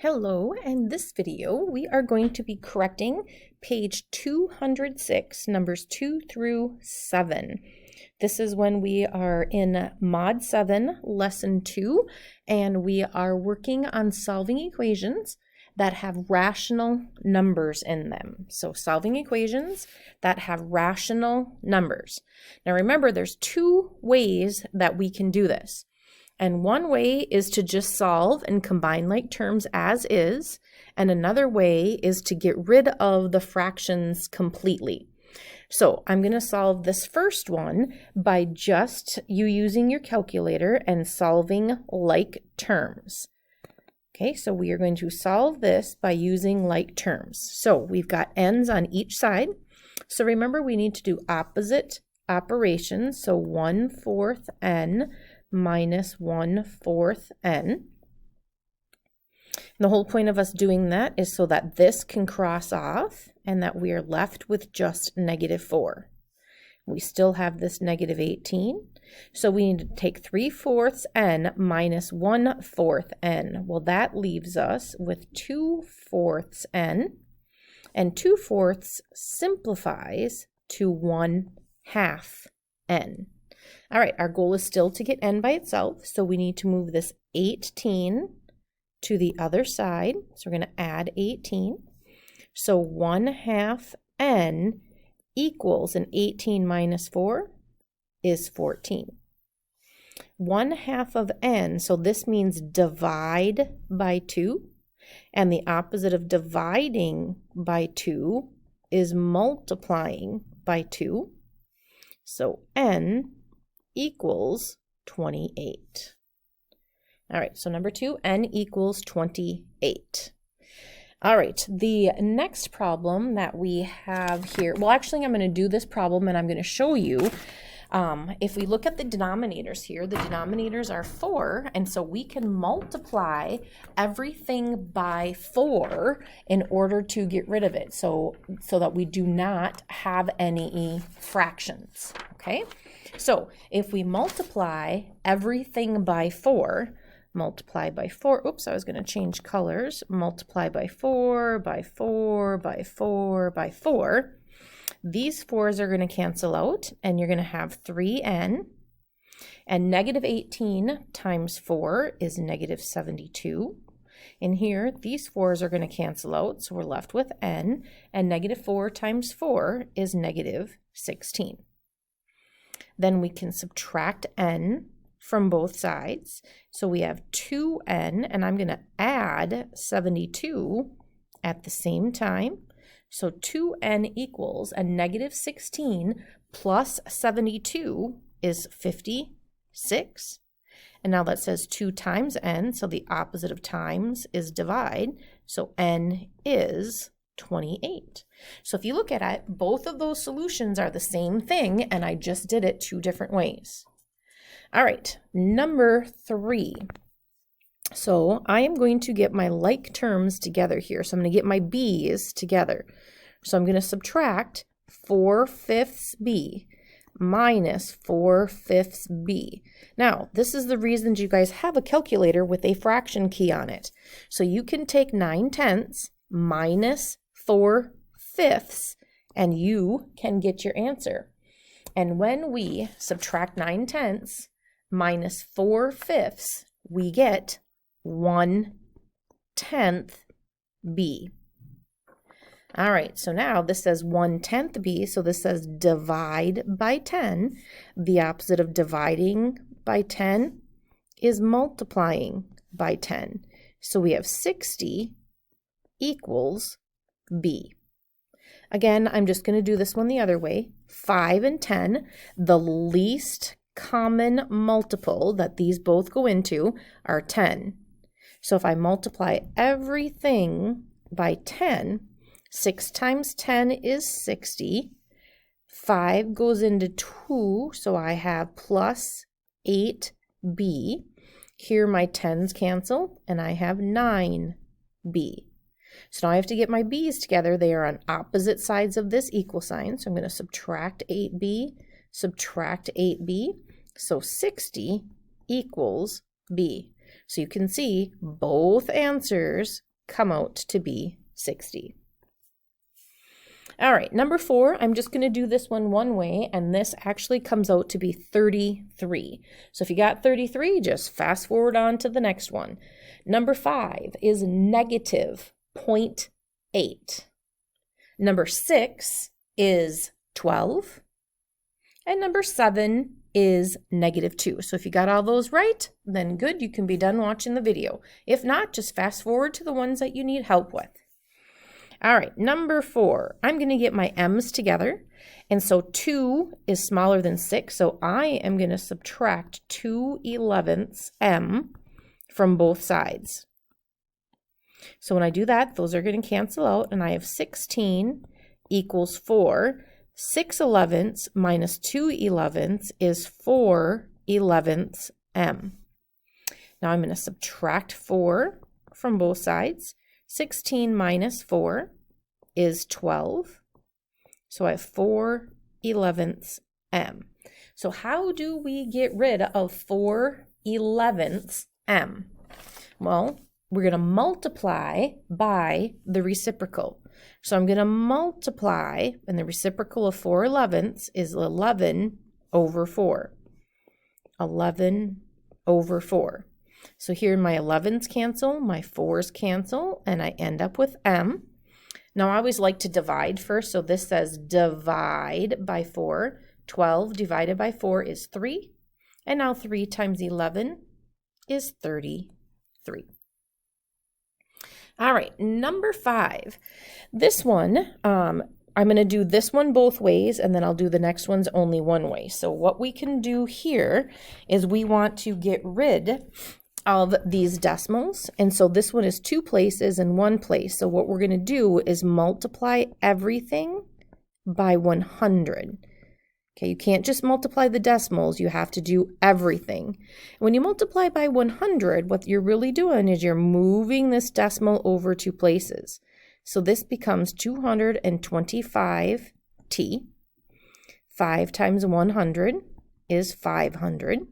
Hello, in this video we are going to be correcting page 206, numbers 2 through 7. This is when we are in Mod 7, Lesson 2, and we are working on solving equations that have rational numbers in them. So solving equations that have rational numbers. Now remember, there's two ways that we can do this. And one way is to just solve and combine like terms as is, and another way is to get rid of the fractions completely. So I'm going to solve this first one by just you using your calculator and solving like terms. Okay, so we are going to solve this by using like terms. So we've got n's on each side. So remember, we need to do opposite operations. So 1/4 n minus 1/4 n. And the whole point of us doing that is so that this can cross off and that we are left with just -4. We still have this -18. So we need to take 3/4 n minus 1/4 n. Well, that leaves us with 2/4 n. And 2/4 simplifies to 1/2 n. All right, our goal is still to get n by itself, so we need to move this 18 to the other side. So we're going to add 18. So 1/2 n equals, and 18 minus 4 is 14. 1/2 of n, so this means divide by 2, and the opposite of dividing by 2 is multiplying by 2. So n equals 28. All right, so number 2, n equals 28. All right, the next problem that we have here, well, actually, I'm going to do this problem and I'm going to show you. If we look at the denominators here, the denominators are 4, and so we can multiply everything by 4 in order to get rid of it, so that we do not have any fractions, okay? So if we multiply everything by 4, multiply by 4, oops, I was going to change colors, multiply by 4, by 4, by 4, by 4, these 4s are going to cancel out, and you're going to have 3n, and -18 times 4 is -72. In here, these 4s are going to cancel out, so we're left with n, and -4 times 4 is -16. Then we can subtract n from both sides. So we have 2n, and I'm going to add 72 at the same time. So 2n equals, a -16 plus 72 is 56. And now that says 2 times n, so the opposite of times is divide. So n is 28. So if you look at it, both of those solutions are the same thing, and I just did it 2 different ways. All right, number 3. So I am going to get my like terms together here. So I'm going to get my b's together. So I'm going to subtract 4/5 b minus 4/5 b. Now, this is the reason you guys have a calculator with a fraction key on it. So you can take 9/10 minus 4/5, and you can get your answer. And when we subtract 9/10 minus 4/5, we get 1/10 b. All right, so now this says 1/10 b, so this says divide by 10. The opposite of dividing by 10 is multiplying by 10. So we have 60 equals b. Again, I'm just going to do this one the other way. 5 and 10, the least common multiple that these both go into are 10. So if I multiply everything by 10, 6 times 10 is 60. 5 goes into 2, so I have plus 8b. Here my 10s cancel, and I have 9b. So now I have to get my b's together. They are on opposite sides of this equal sign. So I'm going to subtract 8b, subtract 8b. So 60 equals b. So you can see both answers come out to be 60. All right, number 4, I'm just going to do this one way, and this actually comes out to be 33. So if you got 33, just fast forward on to the next one. Number 5 is negative 0.8. Number 6 is 12. And number 7 is negative 2. So if you got all those right, then good, you can be done watching the video. If not, just fast forward to the ones that you need help with. All right, number 4, I'm going to get my m's together. And so 2 is smaller than 6, so I am going to subtract 2/11 m from both sides. So when I do that, those are going to cancel out, and I have 16 equals 4. 6/11 minus 2/11 is 4/11 m. Now I'm going to subtract 4 from both sides. 16 minus 4 is 12. So I have 4/11 m. So how do we get rid of 4/11 m? Well, we're going to multiply by the reciprocal. So I'm going to multiply, and the reciprocal of 4/11 is 11 over 4. 11 over 4. So here my 11s cancel, my 4s cancel, and I end up with m. Now I always like to divide first, so this says divide by 4. 12 divided by 4 is 3, and now 3 times 11 is 33. All right, number 5. This one, I'm going to do this one both ways, and then I'll do the next ones only one way. So what we can do here is we want to get rid of these decimals. And so this one is 2 places and 1 place. So what we're going to do is multiply everything by 100. Okay, you can't just multiply the decimals, you have to do everything. When you multiply by 100, what you're really doing is you're moving this decimal over 2 places. So this becomes 225t. 5 times 100 is 500.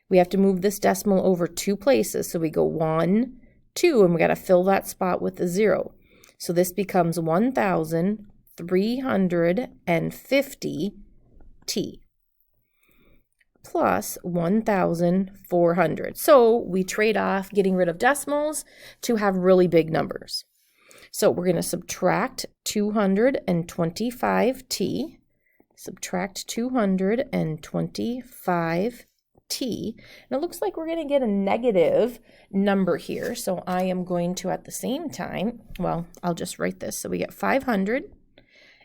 We have to move this decimal over 2 places. So we go 1, 2, and we got to fill that spot with a 0. So this becomes 1,350t plus 1,400. So we trade off getting rid of decimals to have really big numbers. So we're going to subtract 225t, subtract 225t, and it looks like we're going to get a negative number here. So I am going to, at the same time, well, I'll just write this. So we get 500,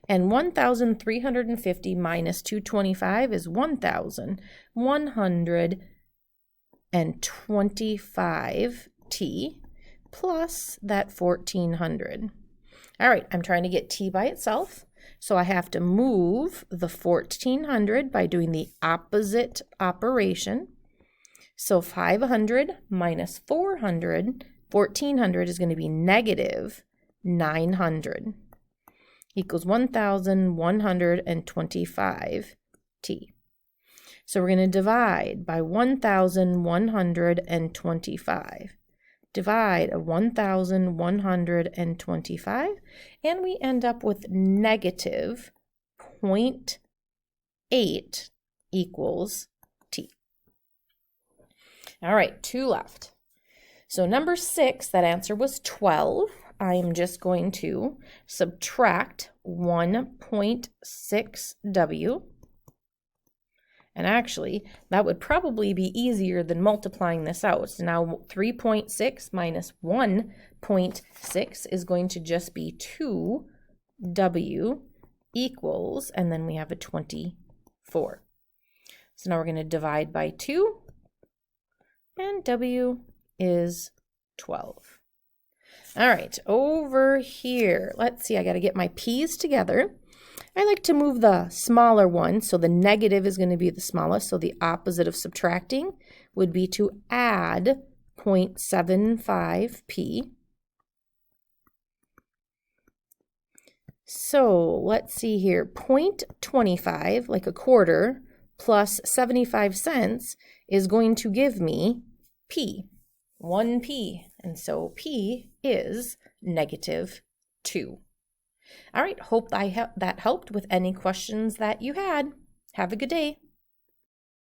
and 1,350 minus 225 is 1,125t plus that 1,400. All right, I'm trying to get t by itself. So I have to move the 1,400 by doing the opposite operation. So 500 minus 400, 1,400 is going to be negative 900 equals 1,125t. So we're going to divide by 1,125. Divide a 1,125, and we end up with negative 0.8 equals t. All right, 2 left. So number 6, that answer was 12. I am just going to subtract 1.6w. And actually, that would probably be easier than multiplying this out. So now 3.6 minus 1.6 is going to just be 2w equals, and then we have a 24. So now we're going to divide by 2, and w is 12. All right, over here, let's see, I got to get my p's together. I like to move the smaller one, so the negative is going to be the smallest, so the opposite of subtracting would be to add 0.75p. So let's see here, 0.25, like a quarter, plus 75 cents is going to give me p. 1p, and so p is -2. All right, hope that helped with any questions that you had. Have a good day.